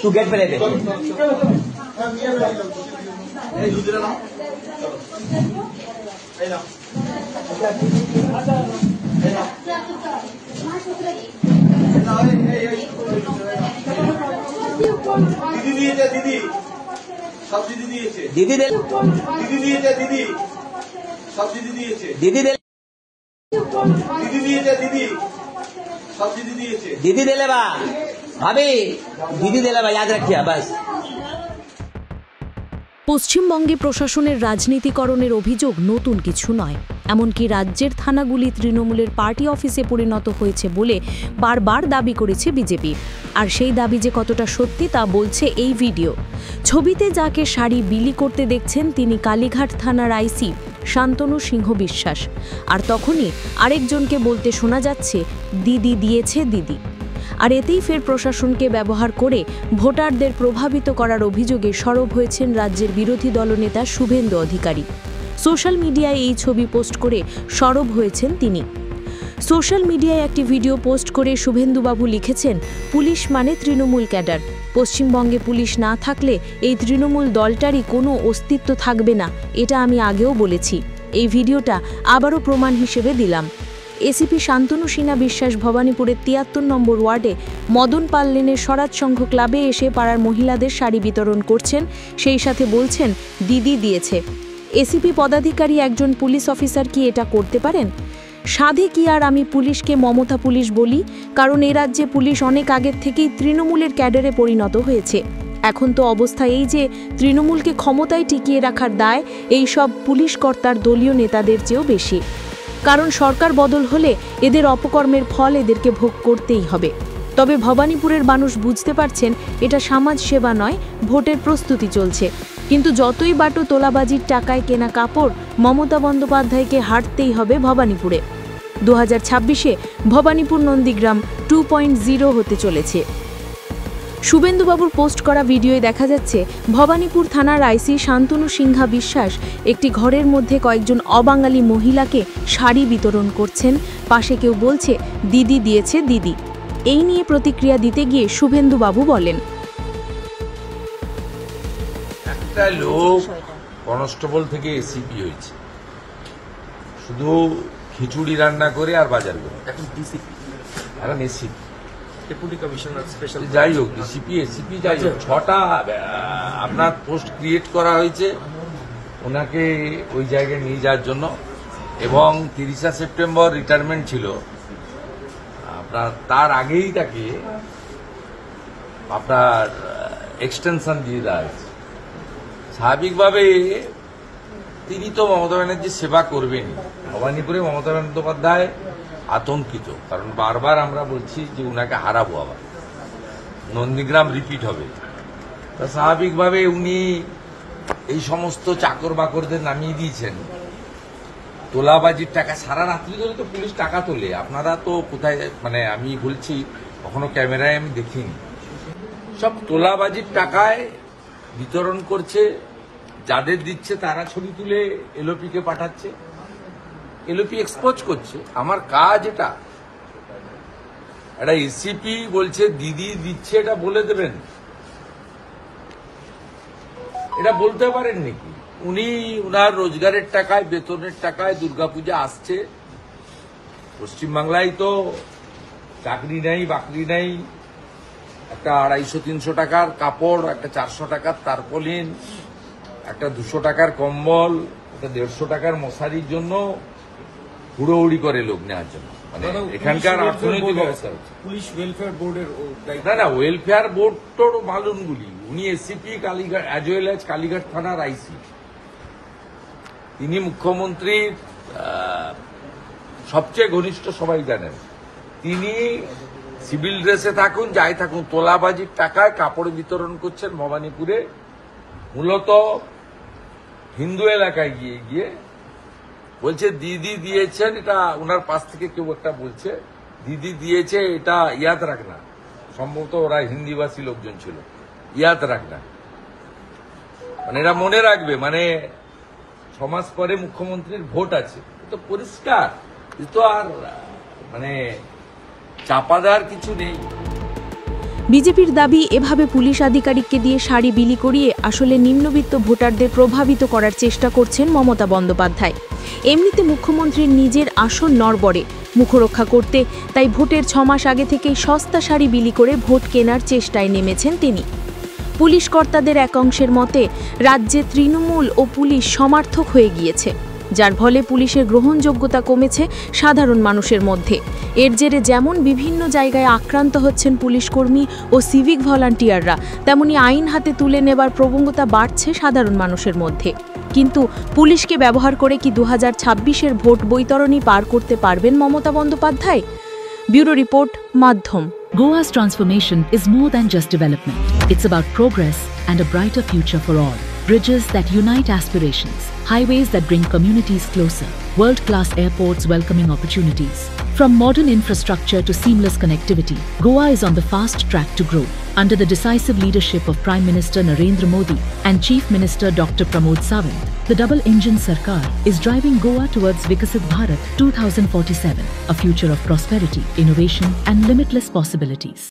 तू गेट पे लेते दीदी दीदी सब दीदी दिएছে दीदी दे दीदी दिएছে दीदी सब दीदी दिएছে दीदी दे दीदी दिएছে दीदी सब दीदी दिएছে दीदी दे ले बा भाभी दीदी दे ले बा याद रखिए बस। পশ্চিমবঙ্গে প্রশাসনের রাজনীতিকরণের অভিযোগ নতুন কিছু নয়। এমনকি রাজ্যের থানাগুলি তৃণমূলের পার্টি অফিসে পরিণত হয়েছে বলে বারবার দাবি করেছে বিজেপি। আর সেই দাবি যে কতটা সত্যি তা বলছে এই ভিডিও। ছবিতে যাকে শাড়ি বিলি করতে দেখছেন তিনি কালীঘাট থানার আইসি শান্তনু সিংহ বিশ্বাস। আর তখনই আরেকজনকে বলতে শোনা যাচ্ছে দিদি দিয়েছে দিদি। আর এতেই ফের প্রশাসনকে ব্যবহার করে ভোটারদের প্রভাবিত করার অভিযোগে সরব হয়েছেন রাজ্যের বিরোধী দলনেতা শুভেন্দু অধিকারী। সোশ্যাল মিডিয়ায় এই ছবি পোস্ট করে সরব হয়েছেন তিনি। সোশ্যাল মিডিয়ায় একটি ভিডিও পোস্ট করে শুভেন্দুবাবু লিখেছেন, পুলিশ মানে তৃণমূল ক্যাডার। পশ্চিমবঙ্গে পুলিশ না থাকলে এই তৃণমূল দলটারই কোনো অস্তিত্ব থাকবে না, এটা আমি আগেও বলেছি। এই ভিডিওটা আবারও প্রমাণ হিসেবে দিলাম। এসিপি শান্তনু সিনহা বিশ্বাস ভবানীপুরের ৭৩ নম্বর ওয়ার্ডে মদন পাল লেনের স্বরাজ সংঘ ক্লাবে এসে পাড়ার মহিলাদের শাড়ি বিতরণ করছেন, সেই সাথে বলছেন দিদি দিয়েছে। এসিপি পদাধিকারী একজন পুলিশ অফিসার কি এটা করতে পারেন? সাধে কি আর আমি পুলিশকে মমতা পুলিশ বলি? কারণ এ রাজ্যে পুলিশ অনেক আগের থেকেই তৃণমূলের ক্যাডারে পরিণত হয়েছে। এখন তো অবস্থা এই যে তৃণমূলকে ক্ষমতায় টিকিয়ে রাখার দায় এই সব পুলিশ কর্তার দলীয় নেতাদের চেয়েও বেশি। কারণ সরকার বদল হলে এদের অপকর্মের ফল এদেরকে ভোগ করতেই হবে। তবে ভবানীপুরের মানুষ বুঝতে পারছেন এটা সমাজ সেবা নয়, ভোটের প্রস্তুতি চলছে। কিন্তু যতই বাটো তোলাবাজির টাকায় কেনা কাপড়, মমতা বন্দ্যোপাধ্যায়কে হাঁটতেই হবে ভবানীপুরে। 2026-এ ভবানীপুর নন্দীগ্রাম 2.0 হতে চলেছে। শুভেন্দুবাবুর পোস্ট করা ভিডিওয়ে দেখা যাচ্ছে ভবানীপুর থানার আইসি শান্তনু সিংহা বিশ্বাস একটি ঘরের মধ্যে কয়েকজন অবাঙালি মহিলাকে শাড়ি বিতরণ করছেন। পাশে কেউ বলছে দিদি দিয়েছে দিদি। এই নিয়ে প্রতিক্রিয়া দিতে গিয়ে শুভেন্দুবাবু বলেন, একটা লোক কনস্টেবল থেকে এসিপি হয়েছে, শুধু খিচুড়ি রান্না করে আর বাজার করে, এখন ডিসিপি, এখন এসিপি, ডেপুটি কমিশনার স্পেশাল, যাই হোক ডিসিপি এসিপি, যাই হোক 6টা আপনার পোস্ট ক্রিয়েট করা হয়েছে ওনাকে ওই জায়গায় নিয়ে যাওয়ার জন্য। এবং 30 সেপ্টেম্বর রিটায়ারমেন্ট ছিল আপনার, তার আগেই তাকে আপনার এক্সটেনশন দিয়ে দেওয়া হয়েছে। স্বাভাবিকভাবে তিনি তো মমতা ব্যানার্জির সেবা করবেন। ভবানীপুরে মমতা বন্দ্যোপাধ্যায় আতঙ্কিত, কারণ বারবার আমরা বলছি যে উনাকে হারাবো, আবার নন্দীগ্রাম রিপিট হবে। তা স্বাভাবিকভাবে উনি এই সমস্ত চাকর বাকরদের নামিয়ে দিয়েছেন। তোলাবাজির টাকা সারা রাত্রি ধরে তো পুলিশ টাকা তোলে, আপনারা তো কোথায়, মানে আমি বলছি কখনো ক্যামেরায় আমি দেখিনি, সব তোলাবাজির টাকায় বিতরণ করছে। যাদের দিচ্ছে তারা ছবি তুলে এলওপিকে পাঠাচ্ছে, এলওপি এক্সপোজ করছে। আমার কাজ এটা, একটা এসিপি বলছে দিদি দিচ্ছে, এটা বলে দেবেন, এটা বলতে পারেন নাকি? উনি উনার রোজগারের টাকায়, বেতনের টাকায় দুর্গাপূজা আসছে। পশ্চিমবাংলায় তো চাকরি নেই, বাকরি নেই, একটা 250-300 টাকার কাপড়, একটা 400 টাকার তারপলিন, একটা 200 টাকার কম্বল, একটা 150 টাকার মশারির জন্য হুড়োহুড়ি করে লোক নেওয়ার জন্য। মানে এখানকার অর্থনৈতিক অবস্থা, পুলিশ ওয়েলফেয়ার বোর্ডের না ওয়েলফেয়ার বোর্ড তো মালুনগুলি। উনি ACP Kalighat as well as Kalighat থানার আইসি। তিনি মুখ্যমন্ত্রীর সবচেয়ে ঘনিষ্ঠ, সবাই জানেন। তিনি সিভিল ড্রেসে থাকুন, যাই থাকুন, তোলাবাজির টাকায় কাপড় বিতরণ করছেন ভবানীপুরে। মূলত হিন্দু এলাকায় গিয়ে গিয়ে বলছে দিদি দিয়েছেন, এটা ওনার পাশ থেকে কেউ একটা বলছে দিদি দিয়েছে, এটা ইয়াদ রাখনা। সম্ভবত ওরা হিন্দিভাষী লোকজন ছিল, ইয়াদ রাখনা মানে এরা মনে রাখবে, মানে 6 মাস পরে মুখ্যমন্ত্রীর ভোট আছে। তো পরিষ্কার, তো আর মানে চাপা দেওয়ার কিছু নেই। বিজেপির দাবি, এভাবে পুলিশ আধিকারিককে দিয়ে শাড়ি বিলি করিয়ে আসলে নিম্নবিত্ত ভোটারদের প্রভাবিত করার চেষ্টা করছেন মমতা বন্দ্যোপাধ্যায়। এমনিতে মুখ্যমন্ত্রীর নিজের আসন নড়বড়ে, মুখরক্ষা করতে তাই ভোটের 6 মাস আগে থেকেই সস্তা শাড়ি বিলি করে ভোট কেনার চেষ্টায় নেমেছেন তিনি। পুলিশ কর্তাদের এক অংশের মতে রাজ্যে তৃণমূল ও পুলিশ সমার্থক হয়ে গিয়েছে, যার ফলে পুলিশের গ্রহণযোগ্যতা কমেছে সাধারণ মানুষের মধ্যে। এর জেরে যেমন বিভিন্ন জায়গায় আক্রান্ত হচ্ছেন পুলিশকর্মী ও সিভিক ভলান্টিয়াররা, তেমনি আইন হাতে তুলে নেবার প্রবণতা বাড়ছে সাধারণ মানুষের মধ্যে। কিন্তু পুলিশকে ব্যবহার করে কি 2026-এর ভোট বৈতরণী পার করতে পারবেন মমতা বন্দ্যোপাধ্যায়? ব্যুরো রিপোর্ট, মাধ্যম। Goa's transformation is more than just development. It's about progress and a brighter future for all. Bridges that unite aspirations, highways that bring communities closer, world-class airports welcoming opportunities. From modern infrastructure to seamless connectivity, Goa is on the fast track to grow. Under the decisive leadership of Prime Minister Narendra Modi and Chief Minister Dr. Pramod Sawant, the double-engine Sarkar is driving Goa towards Vikasit Bharat 2047, a future of prosperity, innovation and limitless possibilities.